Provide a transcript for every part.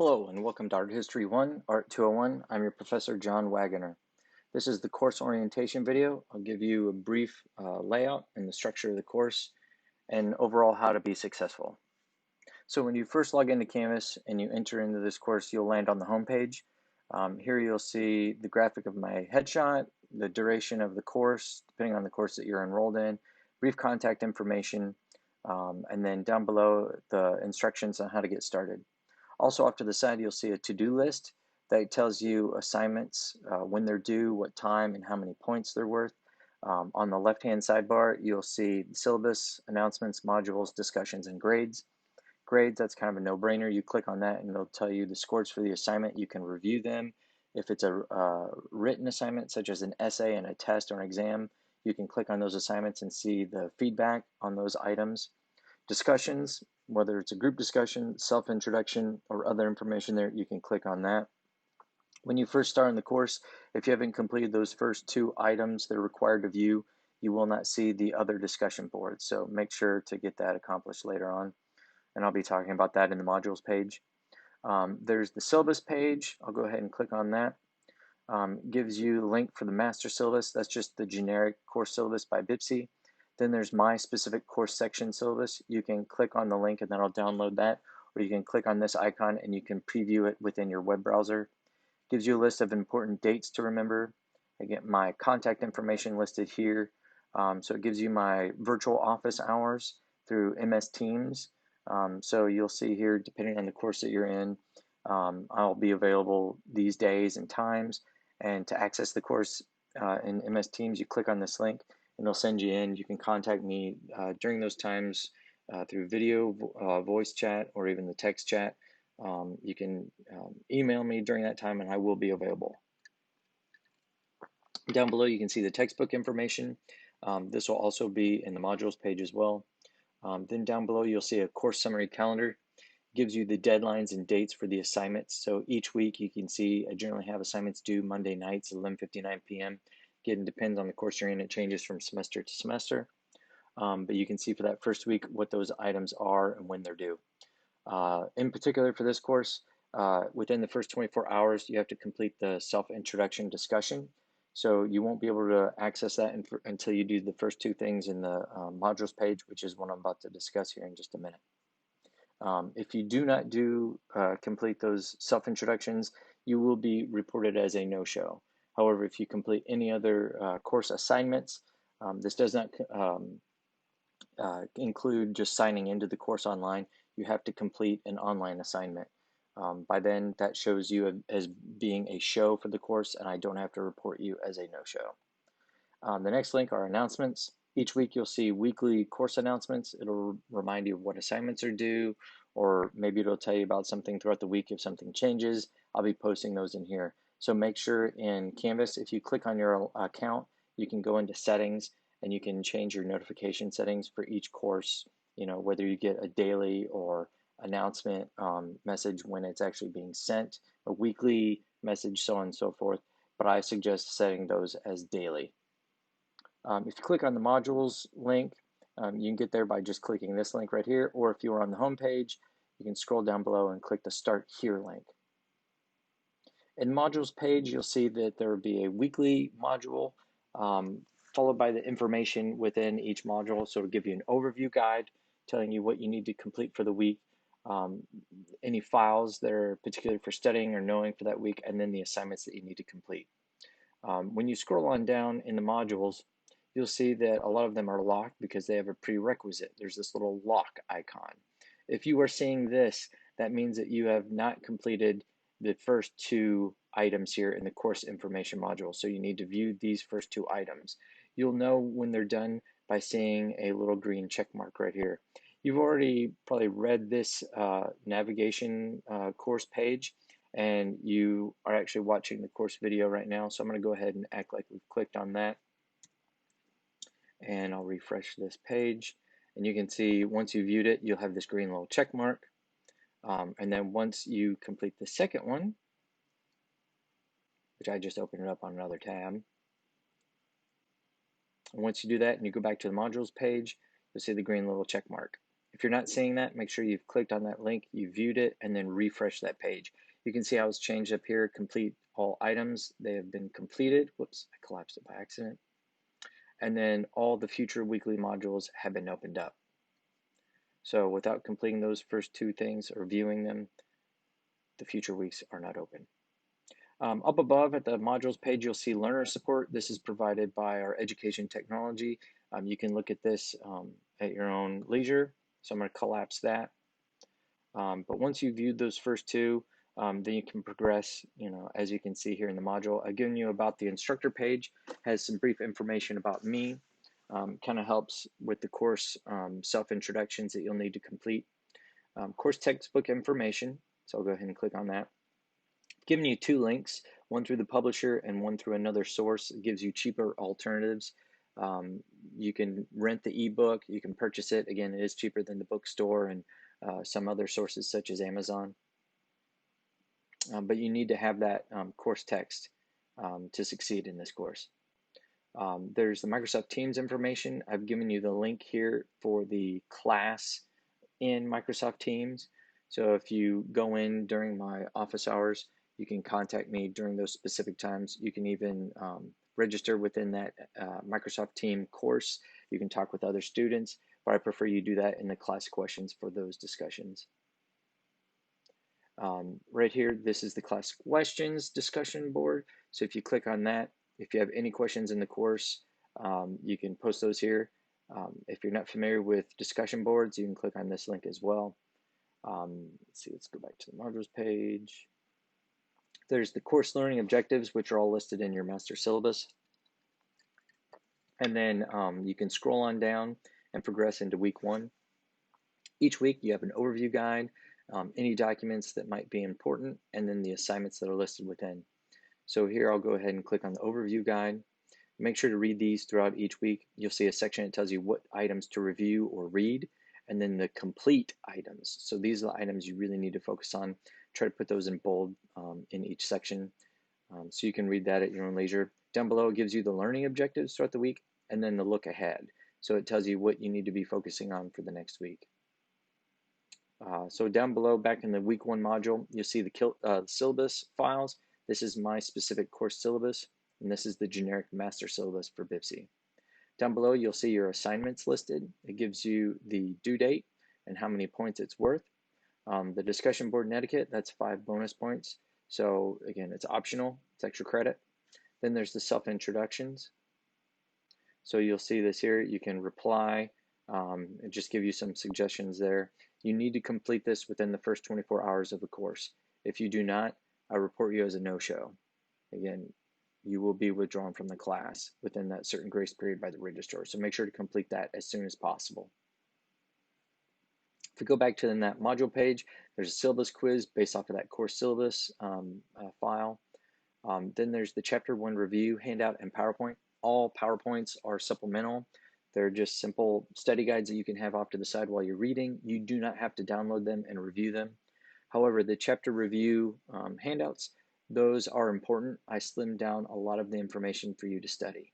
Hello and welcome to Art History 1, Art 201. I'm your professor, John Wagoner. This is the course orientation video. I'll give you a brief layout and the structure of the course and overall how to be successful. So when you first log into Canvas and you enter into this course, you'll land on the home page. Here you'll see the graphic of my headshot, the duration of the course, depending on the course that you're enrolled in, brief contact information, and then down below the instructions on how to get started. Also off to the side, you'll see a to-do list that tells you assignments, when they're due, what time, and how many points they're worth. On the left-hand sidebar, you'll see syllabus, announcements, modules, discussions, and grades. Grades, that's kind of a no-brainer. You click on that and it'll tell you the scores for the assignment. You can review them. If it's a written assignment, such as an essay and a test or an exam, you can click on those assignments and see the feedback on those items. Discussions, whether it's a group discussion, self-introduction, or other information there, you can click on that. When you first start in the course, if you haven't completed those first two items that are required of you, you will not see the other discussion boards. So make sure to get that accomplished later on. And I'll be talking about that in the modules page. There's the syllabus page. I'll go ahead and click on that. Gives you the link for the master syllabus. That's just the generic course syllabus by BIPSI. Then there's my specific course section syllabus. You can click on the link and then I'll download that, or you can click on this icon and you can preview it within your web browser. Gives you a list of important dates to remember. I get my contact information listed here. So it gives you my virtual office hours through MS Teams. So you'll see here, depending on the course that you're in, I'll be available these days and times. And to access the course in MS Teams, you click on this link and they'll send you in. You can contact me during those times through video, voice chat, or even the text chat. You can email me during that time and I will be available. Down below you can see the textbook information. This will also be in the modules page as well. Then down below you'll see a course summary calendar. It gives you the deadlines and dates for the assignments. So each week you can see I generally have assignments due Monday nights at 11:59 p.m. Again, it depends on the course you're in. It changes from semester to semester. But you can see for that first week what those items are and when they're due. In particular for this course, within the first 24 hours, you have to complete the self-introduction discussion. So you won't be able to access that until you do the first two things in the modules page, which is what I'm about to discuss here in just a minute. If you do not complete those self-introductions, you will be reported as a no-show. However, if you complete any other course assignments, this does not include just signing into the course online. You have to complete an online assignment. By then, that shows you as being a show for the course, and I don't have to report you as a no-show. The next link are announcements. Each week you'll see weekly course announcements. It'll remind you of what assignments are due, or maybe it'll tell you about something throughout the week if something changes. I'll be posting those in here. So make sure in Canvas, if you click on your account, you can go into settings and you can change your notification settings for each course, whether you get a daily or announcement message when it's actually being sent, a weekly message, so on and so forth. But I suggest setting those as daily. If you click on the modules link, you can get there by just clicking this link right here, or if you are on the home page, you can scroll down below and click the Start Here link. In the modules page, you'll see that there will be a weekly module followed by the information within each module. So it'll give you an overview guide telling you what you need to complete for the week, any files that are particular for studying or knowing for that week, and then the assignments that you need to complete. When you scroll on down in the modules, you'll see that a lot of them are locked because they have a prerequisite. There's this little lock icon. If you are seeing this, that means that you have not completed the first two items here in the course information module. So you need to view these first two items. You'll know when they're done by seeing a little green check mark right here. You've already probably read this navigation course page, and you are actually watching the course video right now. So I'm going to go ahead and act like we've clicked on that. And I'll refresh this page. And you can see once you viewed it, you'll have this green little check mark. And then once you complete the second one, which I just opened it up on another tab. And once you do that and you go back to the modules page, you'll see the green little check mark. If you're not seeing that, make sure you've clicked on that link, you viewed it, and then refresh that page. You can see how it's changed up here, complete all items. They have been completed. Whoops, I collapsed it by accident. And then all the future weekly modules have been opened up. So without completing those first two things or viewing them, the future weeks are not open. Up above at the modules page, you'll see learner support. This is provided by our education technology. You can look at this at your own leisure. So I'm going to collapse that. But once you've viewed those first two, then you can progress, as you can see here in the module. I've given you about the instructor page, has some brief information about me, kind of helps with the course self-introductions that you'll need to complete. Course textbook information, so I'll go ahead and click on that. I've given you two links, one through the publisher and one through another source. It gives you cheaper alternatives. You can rent the ebook, you can purchase it. Again, it is cheaper than the bookstore and some other sources such as Amazon. But you need to have that course text to succeed in this course. There's the Microsoft Teams information. I've given you the link here for the class in Microsoft Teams. So if you go in during my office hours, you can contact me during those specific times. You can even register within that Microsoft Team course. You can talk with other students, but I prefer you do that in the class questions for those discussions. Right here, this is the class questions discussion board. So if you click on that, if you have any questions in the course, you can post those here. If you're not familiar with discussion boards, you can click on this link as well. Let's see, let's go back to the modules page. There's the course learning objectives, which are all listed in your master syllabus. And then you can scroll on down and progress into week one. Each week you have an overview guide, any documents that might be important, and then the assignments that are listed within. So here I'll go ahead and click on the overview guide. Make sure to read these throughout each week. You'll see a section that tells you what items to review or read, and then the complete items. So these are the items you really need to focus on. Try to put those in bold in each section so you can read that at your own leisure. Down below it gives you the learning objectives throughout the week and then the look ahead. So it tells you what you need to be focusing on for the next week. So down below, back in the week one module, you'll see the syllabus files. This is my specific course syllabus, and this is the generic master syllabus for BIPSI. Down below, you'll see your assignments listed. It gives you the due date and how many points it's worth. The discussion board and etiquette, that's 5 bonus points. So again, it's optional, it's extra credit. Then there's the self-introductions. So you'll see this here, you can reply and just give you some suggestions there. You need to complete this within the first 24 hours of the course. If you do not, I report you as a no-show. Again, you will be withdrawn from the class within that certain grace period by the registrar. So make sure to complete that as soon as possible. If we go back to that module page, there's a syllabus quiz based off of that course syllabus file. Then there's the chapter 1 review handout and PowerPoint. All PowerPoints are supplemental. They're just simple study guides that you can have off to the side while you're reading. You do not have to download them and review them. However, the chapter review handouts, those are important. I slimmed down a lot of the information for you to study.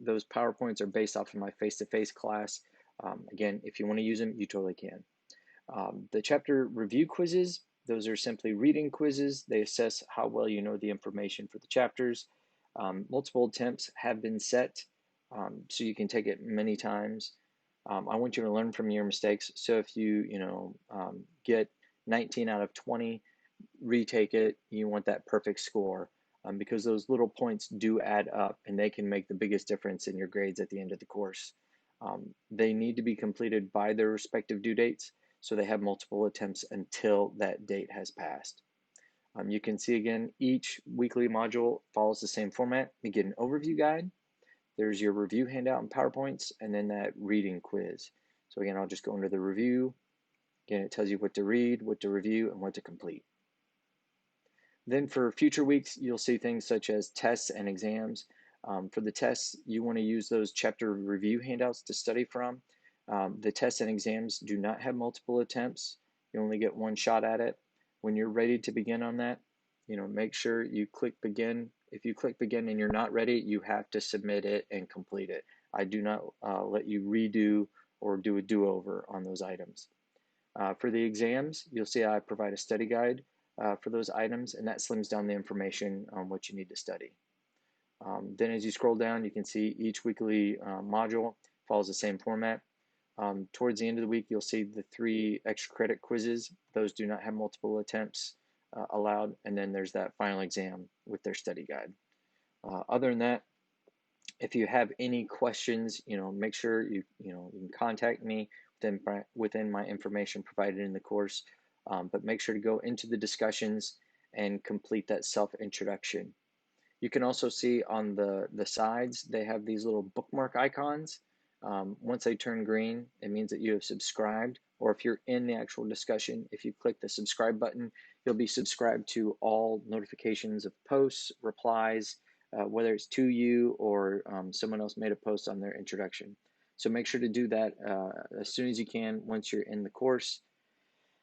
Those PowerPoints are based off of my face-to-face class. Again, if you want to use them, you totally can. The chapter review quizzes, those are simply reading quizzes. They assess how well you know the information for the chapters. Multiple attempts have been set, so you can take it many times. I want you to learn from your mistakes. So if you get 19 out of 20, retake it. You want that perfect score because those little points do add up and they can make the biggest difference in your grades at the end of the course. They need to be completed by their respective due dates, so they have multiple attempts until that date has passed. You can see again, each weekly module follows the same format. You get an overview guide, there's your review handout and PowerPoints, and then that reading quiz. So again, I'll just go into the review. Again, it tells you what to read, what to review, and what to complete. Then for future weeks, you'll see things such as tests and exams. For the tests, you want to use those chapter review handouts to study from. The tests and exams do not have multiple attempts. You only get one shot at it. When you're ready to begin on that, make sure you click begin. If you click begin and you're not ready, you have to submit it and complete it. I do not let you redo or do a do-over on those items. For the exams, you'll see I provide a study guide for those items, and that slims down the information on what you need to study. Then as you scroll down, you can see each weekly module follows the same format. Towards the end of the week, you'll see the 3 extra credit quizzes. Those do not have multiple attempts allowed. And then there's that final exam with their study guide. Other than that, if you have any questions, make sure you can contact me within my information provided in the course. But make sure to go into the discussions and complete that self-introduction. You can also see on the sides, they have these little bookmark icons. Once they turn green, it means that you have subscribed, or if you're in the actual discussion, if you click the subscribe button, you'll be subscribed to all notifications of posts, replies, whether it's to you or someone else made a post on their introduction. So make sure to do that as soon as you can once you're in the course.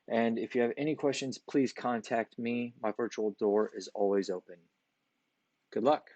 And if you have any questions, please contact me. My virtual door is always open. Good luck.